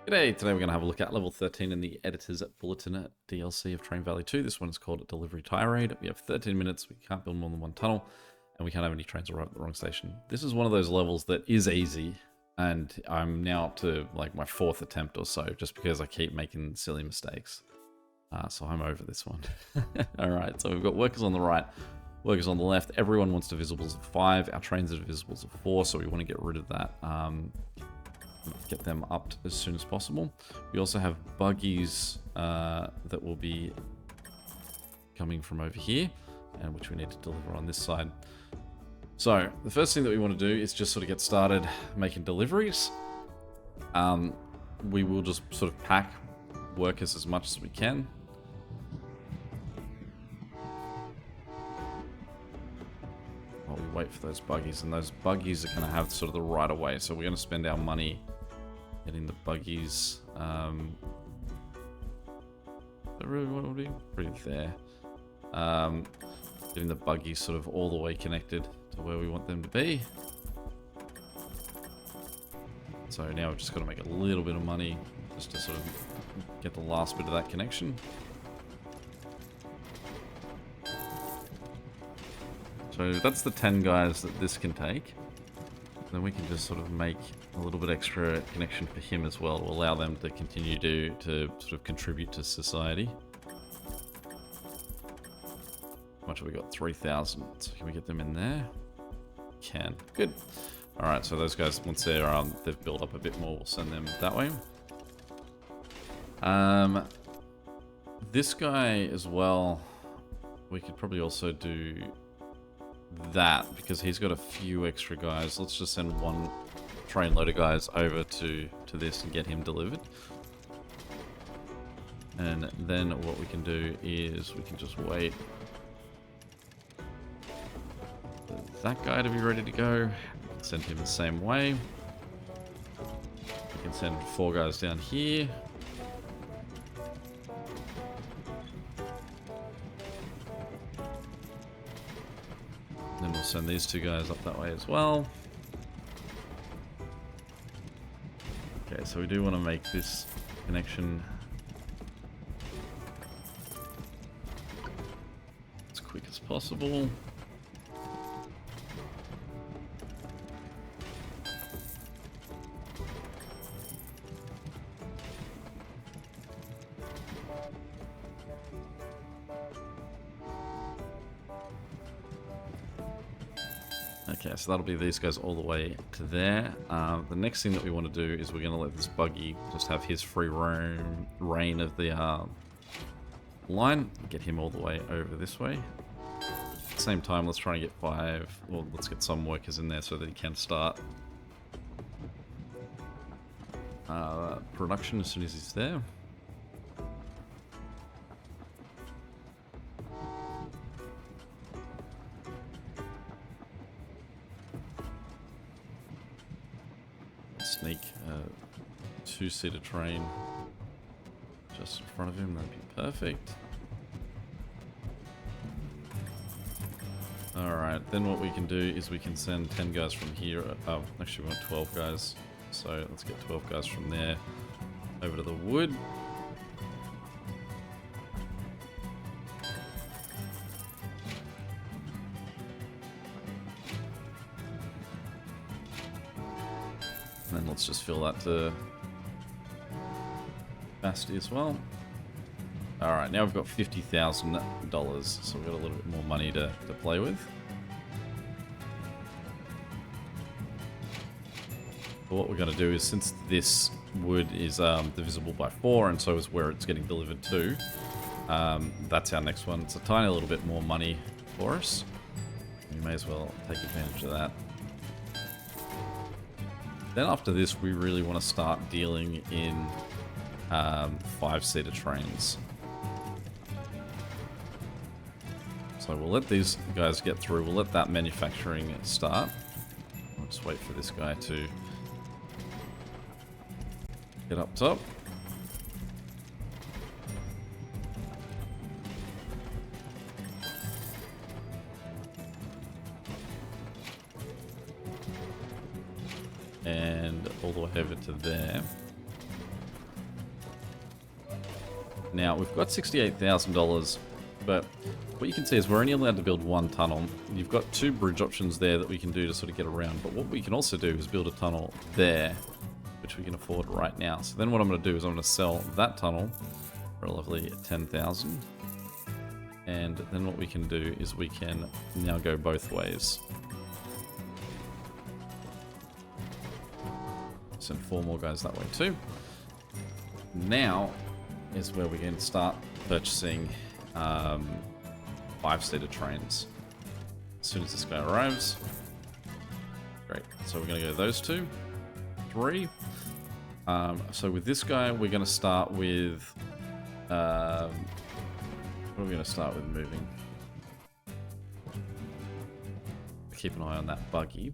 G'day, today we're going to have a look at level 13 in the Editor's Bulletin DLC of Train Valley 2. This one is called Delivery Tirade. We have 13 minutes, we can't build more than one tunnel, and we can't have any trains arrive at the wrong station. This is one of those levels that is easy, and I'm now up to like my 4th attempt or so, just because I keep making silly mistakes. So I'm over this one. Alright, so we've got workers on the right, workers on the left. Everyone wants divisibles of 5. Our trains are divisibles of 4, so we want to get rid of that. Get them up as soon as possible. We also have buggies that will be coming from over here, and which we need to deliver on this side. So the first thing that we want to do is just sort of get started making deliveries. We will just sort of pack workers as much as we can. While we wait for those buggies, and those buggies are going to have sort of the right of way, so we're going to spend our money getting the buggies. Really what would be pretty there. Getting the buggies sort of all the way connected to where we want them to be. So now we've just got to make a little bit of money just to sort of get the last bit of that connection. So that's the 10 guys that this can take. Then we can just sort of make a little bit extra connection for him as well to allow them to continue to sort of contribute to society. How much have we got? 3,000. So can we get them in there? Can. Good. All right. So those guys, once they've built up a bit more, we'll send them that way. This guy as well. We could probably also do that because he's got a few extra guys. Let's just send one train load of guys over to this and get him delivered. And then what we can do is we can just wait for that guy to be ready to go. We can send him the same way. We can send 4 guys down here. Then we'll send these 2 guys up that way as well. Okay, so we do want to make this connection as quick as possible. Okay, so that'll be these guys all the way to there. The next thing that we want to do is we're going to let this buggy just have his free reign of the line. Get him all the way over this way. At the same time, let's try and get 5, or let's get some workers in there so that he can start production as soon as he's there. Sneak a 2-seater train just in front of him, that'd be perfect. Alright, then what we can do is we can send 10 guys from here. Oh, actually we want 12 guys. So let's get 12 guys from there over to the wood. And then let's just fill that to capacity as well. Alright, now we've got $50,000, so we've got a little bit more money to play with. But what we're going to do is, since this wood is divisible by 4, and so is where it's getting delivered to, that's our next one. It's a tiny little bit more money for us. We may as well take advantage of that. Then after this, we really want to start dealing in 5-seater trains. So we'll let these guys get through. We'll let that manufacturing start. We'll just wait for this guy to get up top. And all the way over to there. Now, we've got $68,000, but what you can see is we're only allowed to build one tunnel. You've got 2 bridge options there that we can do to sort of get around, but what we can also do is build a tunnel there, which we can afford right now. So then what I'm going to do is I'm going to sell that tunnel for a lovely 10,000. And then what we can do is we can now go both ways. Send 4 more guys that way too. Now is where we're going to start purchasing 5-seater trains. As soon as this guy arrives. Great. So we're going to go those 2. 3. So with this guy, we're going to start with... what are we going to start with moving? Keep an eye on that buggy.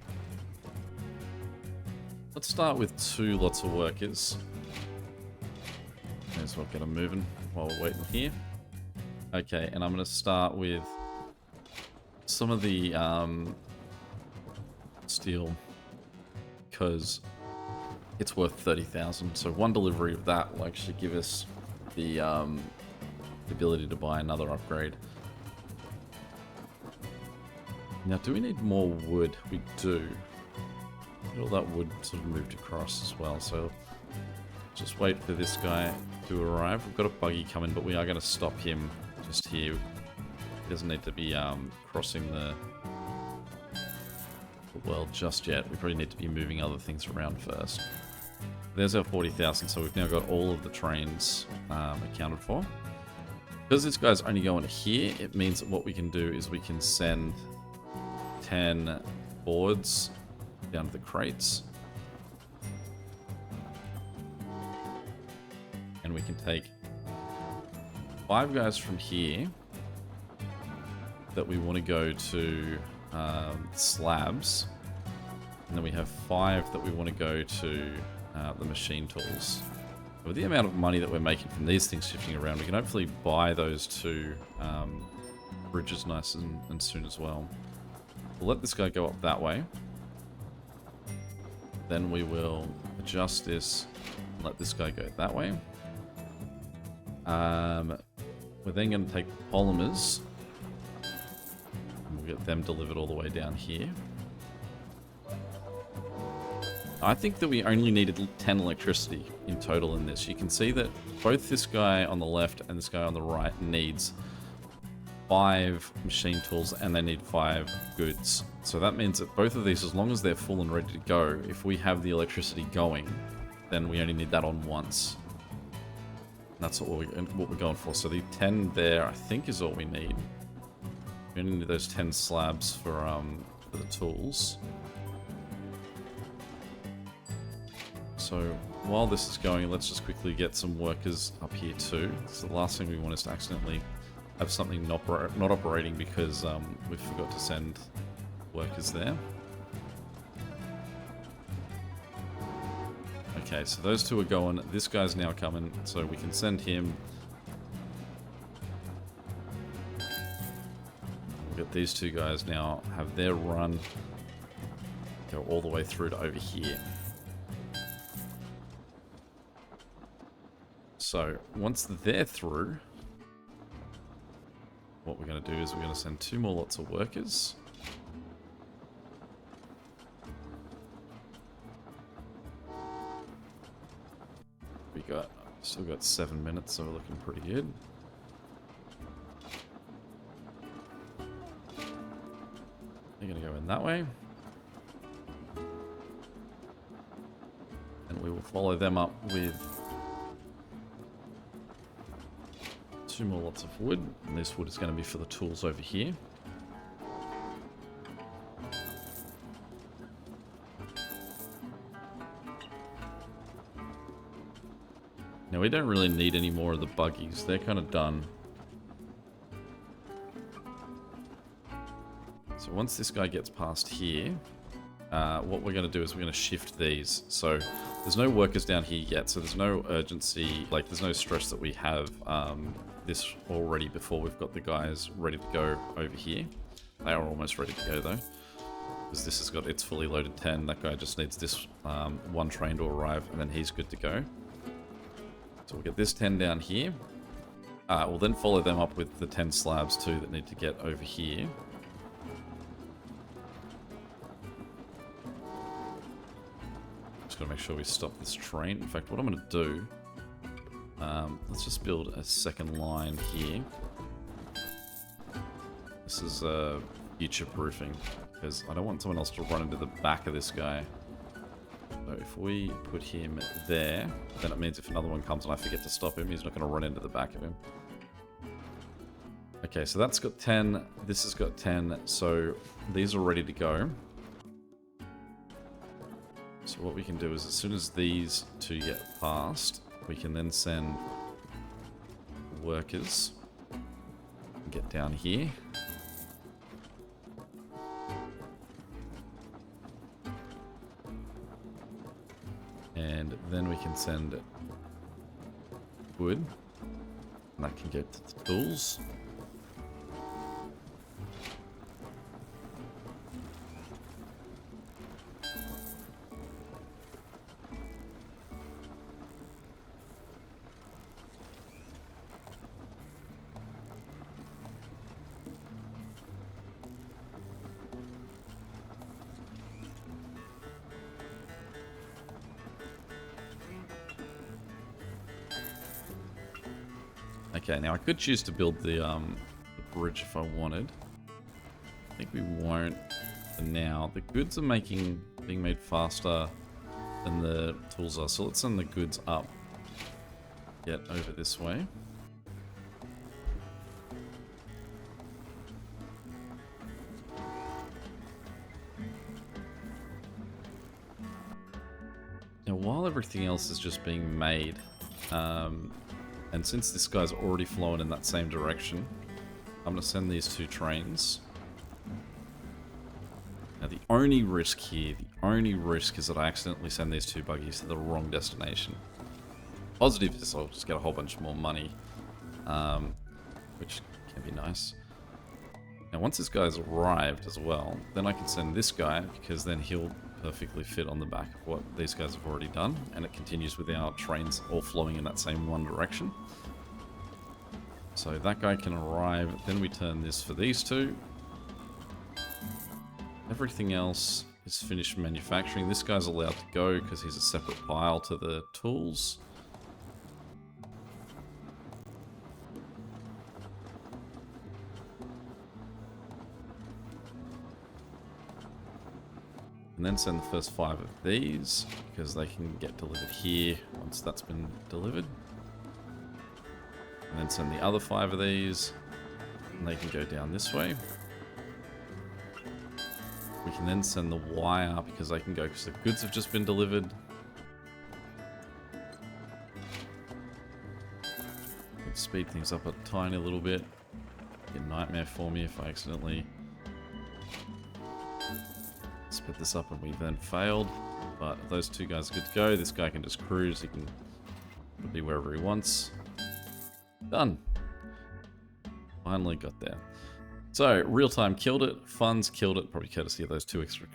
Let's start with 2 lots of workers. May as well get them moving while we're waiting here. Okay, and I'm going to start with some of the steel because it's worth 30,000. So 1 delivery of that will actually give us the ability to buy another upgrade. Now, do we need more wood? We do. All that wood sort of moved across as well, so just wait for this guy to arrive. We've got a buggy coming, but we are going to stop him just here. He doesn't need to be crossing the world just yet. We probably need to be moving other things around first. There's our 40,000, so we've now got all of the trains accounted for. Because this guy's only going here, it means that what we can do is we can send 10 boards down to the crates. And we can take 5 guys from here that we want to go to slabs. And then we have 5 that we want to go to the machine tools. With the amount of money that we're making from these things shifting around, we can hopefully buy those 2 bridges nice and soon as well. We'll let this guy go up that way. Then we will adjust this and let this guy go that way. We're then going to take the polymers and we'll get them delivered all the way down here. I think that we only needed 10 electricity in total in this. You can see that both this guy on the left and this guy on the right needs 5 machine tools and they need 5 goods. So that means that both of these, as long as they're full and ready to go, if we have the electricity going, then we only need that on once. And that's what we're going for. So the 10 there, I think, is all we need. We only need those 10 slabs for the tools. So while this is going, let's just quickly get some workers up here too. So the last thing we want is to accidentally have something not operating because we forgot to send workers there. Okay, so those 2 are going. This guy's now coming, so we can send him. We'll get these 2 guys now have their run go all the way through to over here. So once they're through, what we're going to do is we're going to send 2 more lots of workers. Still got 7 minutes, so we're looking pretty good. They're going to go in that way. And we will follow them up with 2 more lots of wood. And this wood is going to be for the tools over here. Now we don't really need any more of the buggies. They're kind of done. So once this guy gets past here, what we're going to do is we're going to shift these. So there's no workers down here yet, so there's no urgency, like there's no stress that we have this already before we've got the guys ready to go over here. They are almost ready to go though, because this has got its fully loaded 10. That guy just needs this 1 train to arrive and then he's good to go. So we'll get this 10 down here. We'll then follow them up with the 10 slabs too that need to get over here. Just gotta make sure we stop this train. In fact, what I'm gonna do, let's just build a second line here. This is future proofing because I don't want someone else to run into the back of this guy. So if we put him there, then it means if another one comes and I forget to stop him, he's not going to run into the back of him. Okay, so that's got 10. This has got 10. So these are ready to go. So what we can do is as soon as these two get past, we can then send workers and get down here. And then we can send wood, and that can go to the tools. Okay, now I could choose to build the bridge if I wanted. I think we won't for now. The goods are being made faster than the tools are. So let's send the goods up. Get over this way. Now while everything else is just being made, and since this guy's already flowing in that same direction, I'm going to send these two trains. Now the only risk here, is that I accidentally send these two buggies to the wrong destination. Positive is I'll just get a whole bunch more money, which can be nice. Now once this guy's arrived as well, then I can send this guy, because then he'll perfectly fit on the back of what these guys have already done, and it continues with our trains all flowing in that same one direction. So that guy can arrive, then we turn this for these two. Everything else is finished manufacturing. This guy's allowed to go because he's a separate pile to the tools. And then send the first 5 of these, because they can get delivered here once that's been delivered. And then send the other 5 of these, and they can go down this way. We can then send the wire, because they can go, because the goods have just been delivered. It'd speed things up a tiny little bit. Be a nightmare for me if I accidentally split this up and we then failed, but those two guys are good to go. This guy can just cruise, he can be wherever he wants. Done. Finally got there. So, real time killed it, funds killed it, probably courtesy of those 2 extra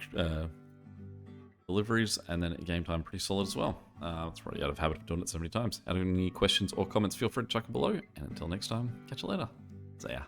deliveries, and then game time pretty solid as well. It's probably out of habit of doing it so many times. Have any questions or comments, feel free to chuck it below, and until next time, catch you later. See ya.